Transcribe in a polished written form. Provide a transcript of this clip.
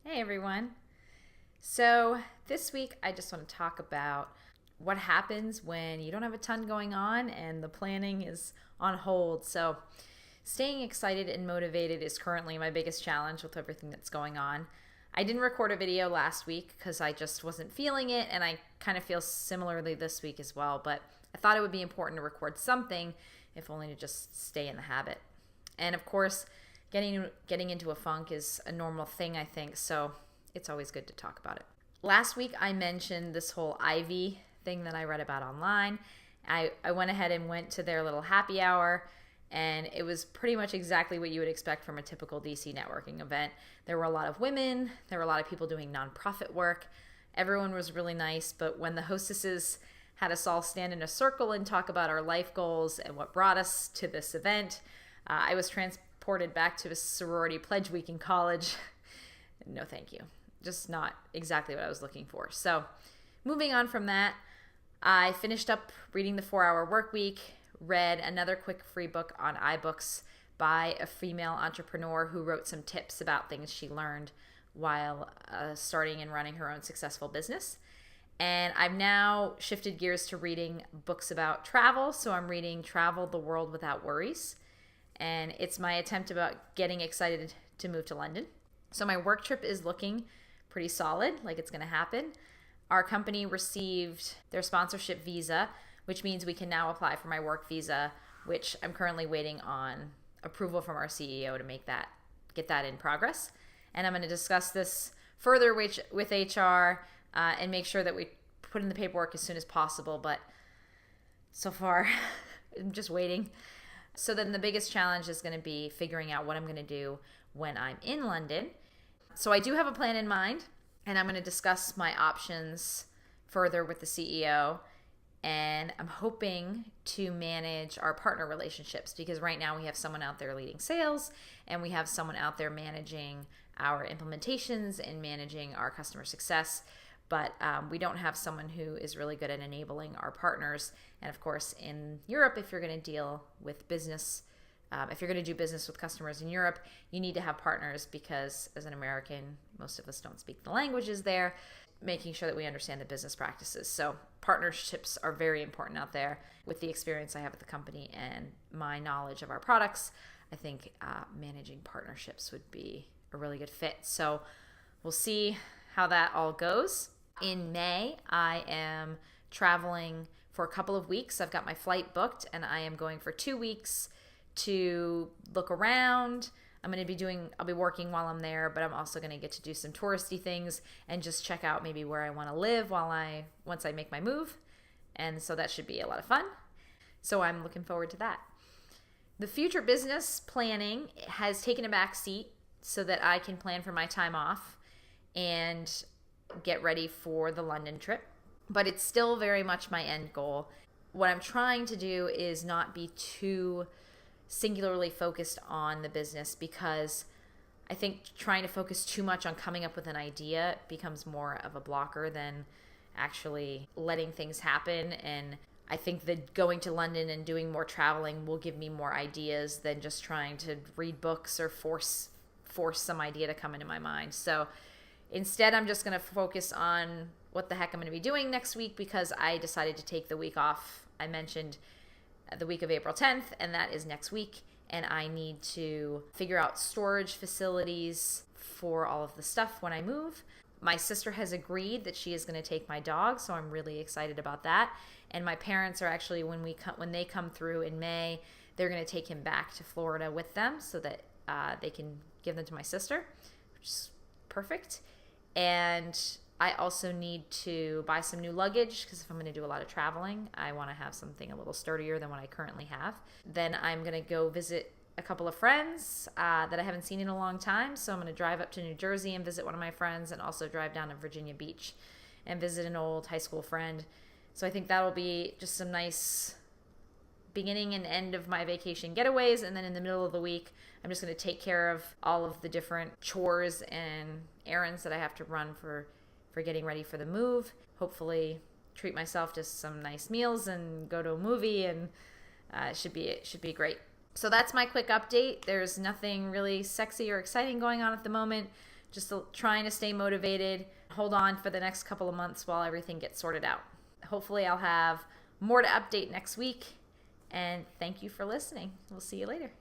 Hey everyone. So, this week I just want to talk about what happens when you don't have a ton going on and the planning is on hold. So, staying excited and motivated is currently my biggest challenge with everything that's going on. I didn't record a video last week because I just wasn't feeling it, and I kind of feel similarly this week as well. But I thought it would be important to record something, if only to just stay in the habit. And of course, getting into a funk is a normal thing, I think, so it's always good to talk about it. Last week I mentioned this whole Ivy thing that I read about online. I went ahead and went to their little happy hour, and it was pretty much exactly what you would expect from a typical DC networking event. There were a lot of women, there were a lot of people doing nonprofit work. Everyone was really nice, but when the hostesses had us all stand in a circle and talk about our life goals and what brought us to this event, I was transported back to a sorority pledge week in college. No, thank you. Just not exactly what I was looking for. So, moving on from that, I finished up reading The 4 Hour Work Week, read another quick free book on iBooks by a female entrepreneur who wrote some tips about things she learned while starting and running her own successful business. And I've now shifted gears to reading books about travel. So I'm reading Travel the World Without Worries. And it's my attempt about getting excited to move to London. So my work trip is looking pretty solid, like it's going to happen. Our company received their sponsorship visa, which means we can now apply for my work visa, which I'm currently waiting on approval from our CEO to get that in progress. And I'm going to discuss this further with HR and make sure that we put in the paperwork as soon as possible. But so far, I'm just waiting. So then the biggest challenge is going to be figuring out what I'm going to do when I'm in London. So I do have a plan in mind, and I'm going to discuss my options further with the CEO. And I'm hoping to manage our partner relationships, because right now we have someone out there leading sales and we have someone out there managing our implementations and managing our customer success. But we don't have someone who is really good at enabling our partners. And of course, in Europe, if you're going to deal with business, if you're going to do business with customers in Europe, you need to have partners, because as an American, most of us don't speak the languages there, making sure that we understand the business practices. So partnerships are very important out there. With the experience I have at the company and my knowledge of our products, I think managing partnerships would be a really good fit. So we'll see how that all goes. In May, I am traveling for a couple of weeks. I've got my flight booked, and I am going for 2 weeks to look around. I'll be working while I'm there, but I'm also going to get to do some touristy things and just check out maybe where I want to live once I make my move. And so that should be a lot of fun. So I'm looking forward to that. The future business planning has taken a back seat so that I can plan for my time off and get ready for the London trip. But it's still very much my end goal. What I'm trying to do is not be too singularly focused on the business, because I think trying to focus too much on coming up with an idea becomes more of a blocker than actually letting things happen. And I think that going to London and doing more traveling will give me more ideas than just trying to read books or force some idea to come into my mind. So instead, I'm just going to focus on what the heck I'm going to be doing next week, because I decided to take the week off. I mentioned the week of April 10th, and that is next week. And I need to figure out storage facilities for all of the stuff when I move. My sister has agreed that she is going to take my dog, so I'm really excited about that. And my parents are actually, when they come through in May, they're going to take him back to Florida with them so that they can give them to my sister, which is perfect. And I also need to buy some new luggage, because if I'm going to do a lot of traveling, I want to have something a little sturdier than what I currently have. Then I'm going to go visit a couple of friends that I haven't seen in a long time. So I'm going to drive up to New Jersey and visit one of my friends, and also drive down to Virginia Beach and visit an old high school friend. So I think that'll be just some nice beginning and end of my vacation getaways. And then in the middle of the week, I'm just going to take care of all of the different chores and errands that I have to run for getting ready for the move. Hopefully treat myself to some nice meals and go to a movie, and it should be great. So that's my quick update. There's nothing really sexy or exciting going on at the moment. just trying to stay motivated, hold on for the next couple of months while everything gets sorted out. Hopefully I'll have more to update next week. And thank you for listening. We'll see you later.